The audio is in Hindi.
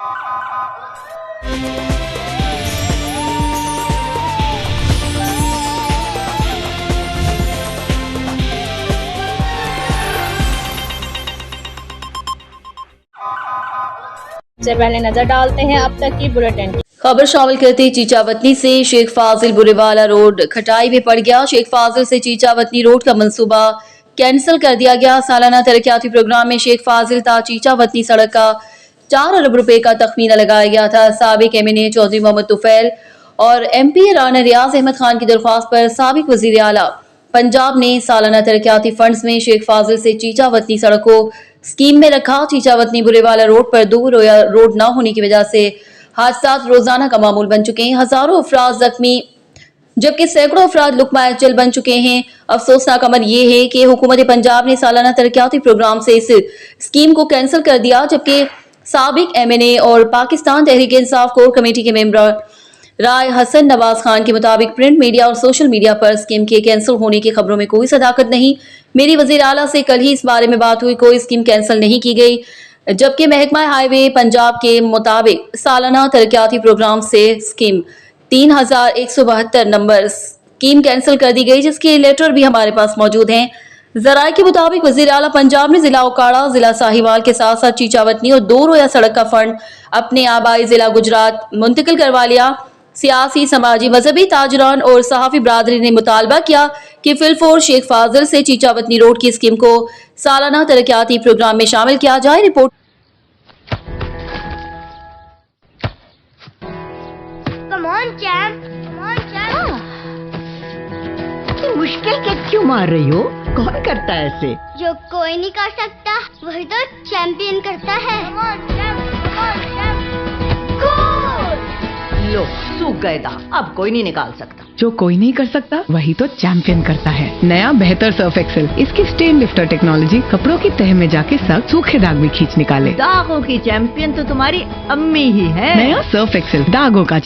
सबसे पहले नजर डालते हैं अब तक की बुलेटिन की खबर शामिल करते चीचावतनी से शेख फाजिल बुरेवाला रोड खटाई में पड़ गया। शेख फाजिल से चीचावतनी रोड का मंसूबा कैंसिल कर दिया गया। सालाना तरक्याती प्रोग्राम में शेख फाजिल ता चीचावतनी सड़क का 4 अरब रुपए का तखमीना लगाया गया था। साबिक एमएनए चौधरी मोहम्मद तुफैल और एमपी राना रियाज अहमद खान की दरख्वास्त पर साबिक वजीर आला पंजाब ने सालाना तरक्याती फंड्स में शेख फाजिल से चीचावतनी सड़क को स्कीम में रखा। चीचावतनी बुरेवाला रोड पर 2 रोड न होने की वजह से हादसा रोजाना का मामूल बन चुके हैं। हजारों अफराद जख्मी जबकि सैकड़ों अफराद लुकमा अचल बन चुके हैं। अफसोसनाक अमर यह है कि हुकूमत पंजाब ने सालाना तरक्याती प्रोग्राम से इस स्कीम को कैंसिल कर दिया, जबकि साबिक एमएनए और पाकिस्तान तहरीक इंसाफ कोर कमेटी के मेंबर राय हसन नवाज खान के मुताबिक प्रिंट मीडिया और सोशल मीडिया पर स्कीम के कैंसिल होने की खबरों में कोई सदाकत नहीं। मेरी वजीर आला से कल ही इस बारे में बात हुई, कोई स्कीम कैंसिल नहीं की गई, जबकि महकमा हाईवे पंजाब के मुताबिक सालाना तरक्याती प्रोग्राम से स्कीम 3172 नंबर स्कीम कैंसिल कर दी गई, जिसके लेटर भी हमारे पास मौजूद हैं। जराये के मुताबिक वजीर आला पंजाब ने जिला ओकाड़ा, जिला साहिवाल के साथ साथ चीचावतनी और 2 रोया सड़क का फंड अपने आबाई जिला गुजरात मुंतकिल करवा लिया। सियासी, समाजी, मजहबी ताजरान और सहाफी बरादरी ने मुतालबा किया कि फिलफोर शेख फाजिल से चीचावतनी रोड की स्कीम को सालाना तरक्याती प्रोग्राम में शामिल किया जाए। रिपोर्ट मुश्किल के क्यों मार रही हो? कौन करता है ऐसे? जो कोई नहीं कर सकता वही तो चैंपियन करता है। लो, सूख गए दाग, अब कोई नहीं निकाल सकता। जो कोई नहीं कर सकता वही तो चैंपियन करता है। नया बेहतर सर्फ एक्सेल, इसकी स्टेन लिफ्टर टेक्नोलॉजी कपड़ों की तह में जाके सख्त सूखे दाग भी खींच निकाले। दागों की चैंपियन तो तुम्हारी अम्मी ही है। नया सर्फ एक्सेल दागों का